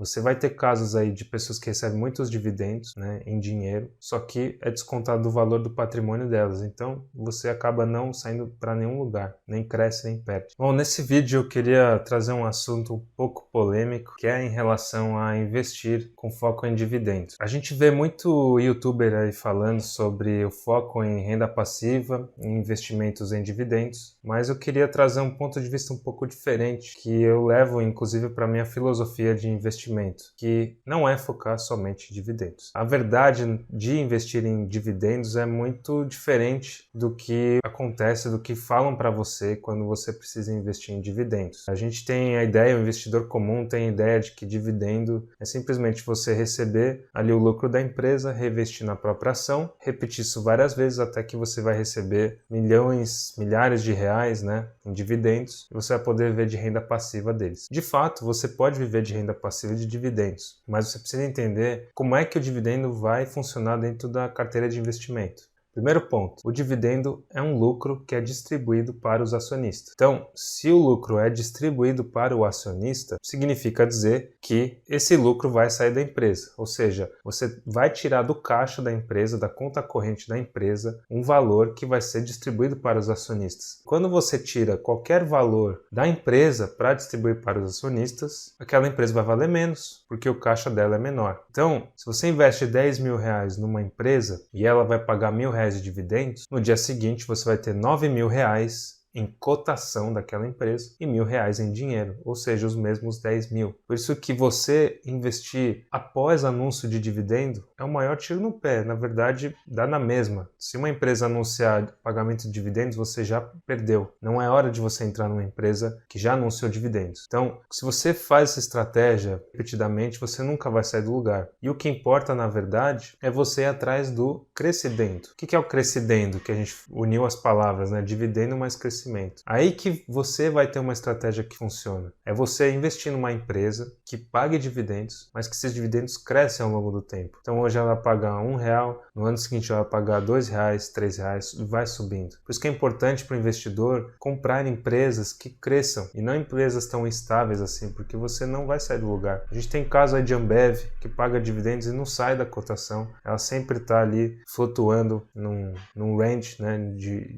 Você vai ter casos aí de pessoas que recebem muitos dividendos, né, em dinheiro, só que é descontado do valor do patrimônio delas. Então, você acaba não saindo para nenhum lugar, nem cresce nem perde. Bom, nesse vídeo eu queria trazer um assunto um pouco polêmico, que é em relação a investir com foco em dividendos. A gente vê muito youtuber aí falando sobre o foco em renda passiva, em investimentos em dividendos, mas eu queria trazer um ponto de vista um pouco diferente, que eu levo inclusive para minha filosofia de investimento, que não é focar somente em dividendos. A verdade de investir em dividendos é muito diferente do que acontece, do que falam para você quando você precisa investir em dividendos. A gente tem a ideia, o investidor comum tem a ideia de que dividendo é simplesmente você receber ali o lucro da empresa, reinvestir na própria ação, repetir isso várias vezes até que você vai receber milhões, milhares de reais, né, em dividendos, e você vai poder viver de renda passiva deles. De fato, você pode viver de renda passiva de dividendos, mas você precisa entender como é que o dividendo vai funcionar dentro da carteira de investimento. Primeiro ponto, o dividendo é um lucro que é distribuído para os acionistas. Então, se o lucro é distribuído para o acionista, significa dizer que esse lucro vai sair da empresa. Ou seja, você vai tirar do caixa da empresa, da conta corrente da empresa, um valor que vai ser distribuído para os acionistas. Quando você tira qualquer valor da empresa para distribuir para os acionistas, aquela empresa vai valer menos, porque o caixa dela é menor. Então, se você investe 10 mil reais numa empresa e ela vai pagar R$ 1.000 de dividendos, no dia seguinte você vai ter 9 mil reais em cotação daquela empresa e R$ 1.000 em dinheiro, ou seja, os mesmos 10 mil. Por isso que você investir após anúncio de dividendo é o maior tiro no pé. Na verdade, dá na mesma. Se uma empresa anunciar pagamento de dividendos, você já perdeu. Não é hora de você entrar numa empresa que já anunciou dividendos. Então, se você faz essa estratégia repetidamente, você nunca vai sair do lugar. E o que importa, na verdade, é você ir atrás do crescimento. O que é o crescimento? Que a gente uniu as palavras, né? Dividendo mais crescimento. Aí que você vai ter uma estratégia que funciona. É você investir numa empresa que pague dividendos, mas que esses dividendos crescem ao longo do tempo. Então hoje ela paga R$ 1, no ano seguinte ela vai pagar R$ 2, R$ 3 e vai subindo. Por isso que é importante para o investidor comprar empresas que cresçam e não empresas tão estáveis assim, porque você não vai sair do lugar. A gente tem caso aí de Ambev que paga dividendos e não sai da cotação. Ela sempre está ali flutuando num range, né,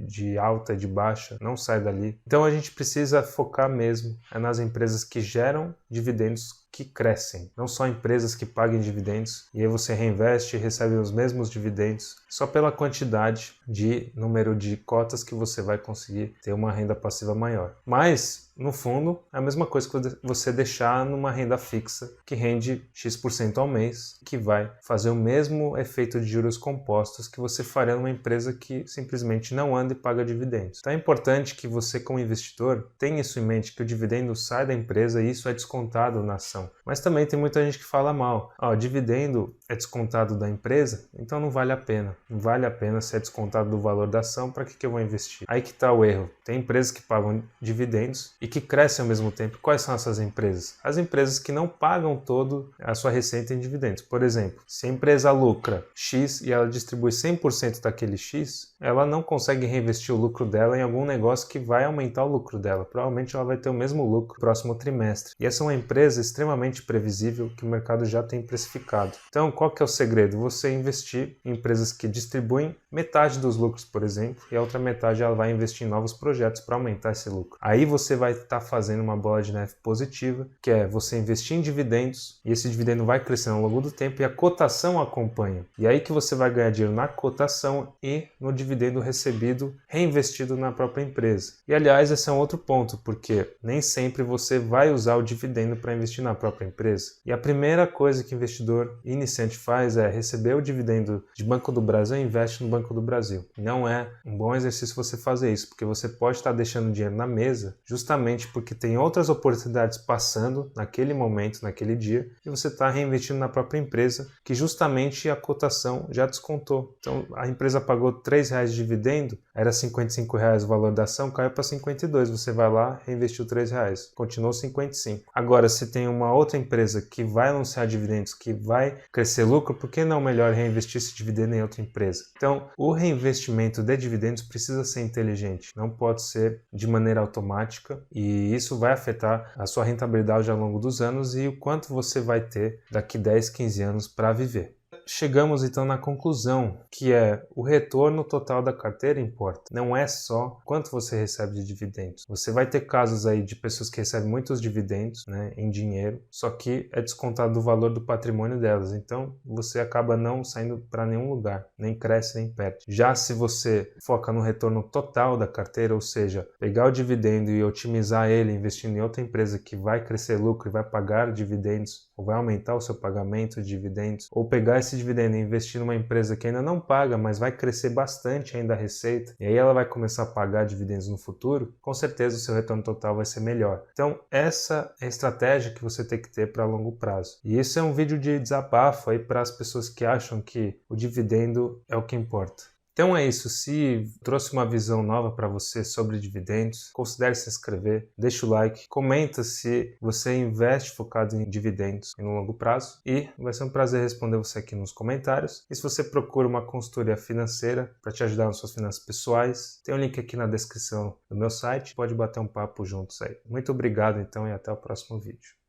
de alta e de baixa. Não sai dali. Então a gente precisa focar mesmo nas empresas que geram dividendos que crescem, não só empresas que paguem dividendos e aí você reinveste e recebe os mesmos dividendos só pela quantidade de número de cotas que você vai conseguir ter uma renda passiva maior. Mas, no fundo, é a mesma coisa que você deixar numa renda fixa que rende X% ao mês, que vai fazer o mesmo efeito de juros compostos que você faria numa empresa que simplesmente não anda e paga dividendos. Então é importante que você, como investidor, tenha isso em mente, que o dividendo sai da empresa e isso é descontado na ação. Mas também tem muita gente que fala mal. O dividendo é descontado da empresa, então não vale a pena. Não vale a pena ser descontado do valor da ação, para que eu vou investir? Aí que está o erro. Tem empresas que pagam dividendos e que crescem ao mesmo tempo. Quais são essas empresas? As empresas que não pagam toda a sua receita em dividendos. Por exemplo, se a empresa lucra X e ela distribui 100% daquele X, ela não consegue reinvestir o lucro dela em algum negócio que vai aumentar o lucro dela. Provavelmente ela vai ter o mesmo lucro no próximo trimestre. E essa é uma empresa extremamente previsível que o mercado já tem precificado. Então, qual que é o segredo? Você investir em empresas que distribuem metade dos lucros, por exemplo, e a outra metade ela vai investir em novos projetos para aumentar esse lucro. Aí você vai estar fazendo uma bola de neve positiva, que é você investir em dividendos, e esse dividendo vai crescendo ao longo do tempo e a cotação acompanha. E aí que você vai ganhar dinheiro na cotação e no dividendo recebido, reinvestido na própria empresa. E aliás, esse é um outro ponto, porque nem sempre você vai usar o dividendo para investir na própria empresa. E a primeira coisa que o investidor iniciante faz é receber o dividendo de Banco do Brasil e investe no Banco do Brasil. Não é um bom exercício você fazer isso, porque você pode estar deixando dinheiro na mesa justamente porque tem outras oportunidades passando naquele momento, naquele dia, e você está reinvestindo na própria empresa, que justamente a cotação já descontou. Então, a empresa pagou R$ 3 de dividendo, era R$ 55 o valor da ação, caiu para 52. Você vai lá, reinvestiu R$ 3, continuou 55. Agora, se tem uma outra empresa que vai anunciar dividendos, que vai crescer lucro, por que não melhor reinvestir esse dividendo em outra empresa? Então, o reinvestimento de dividendos precisa ser inteligente, não pode ser de maneira automática, e isso vai afetar a sua rentabilidade ao longo dos anos e o quanto você vai ter daqui 10, 15 anos para viver. Chegamos então na conclusão, que é o retorno total da carteira importa. Não é só quanto você recebe de dividendos. Você vai ter casos aí de pessoas que recebem muitos dividendos, né, em dinheiro, só que é descontado do valor do patrimônio delas. Então você acaba não saindo para nenhum lugar, nem cresce nem perde. Já se você foca no retorno total da carteira, ou seja, pegar o dividendo e otimizar ele investindo em outra empresa que vai crescer lucro e vai pagar dividendos, ou vai aumentar o seu pagamento de dividendos, ou pegar esse dividendo e investir numa empresa que ainda não paga, mas vai crescer bastante ainda a receita, e aí ela vai começar a pagar dividendos no futuro, com certeza o seu retorno total vai ser melhor. Então essa é a estratégia que você tem que ter para longo prazo. E isso é um vídeo de desabafo aí para as pessoas que acham que o dividendo é o que importa. Então é isso, se trouxe uma visão nova para você sobre dividendos, considere se inscrever, deixa o like, comenta se você investe focado em dividendos e no longo prazo, e vai ser um prazer responder você aqui nos comentários. E se você procura uma consultoria financeira para te ajudar nas suas finanças pessoais, tem um link aqui na descrição do meu site, pode bater um papo juntos aí. Muito obrigado então e até o próximo vídeo.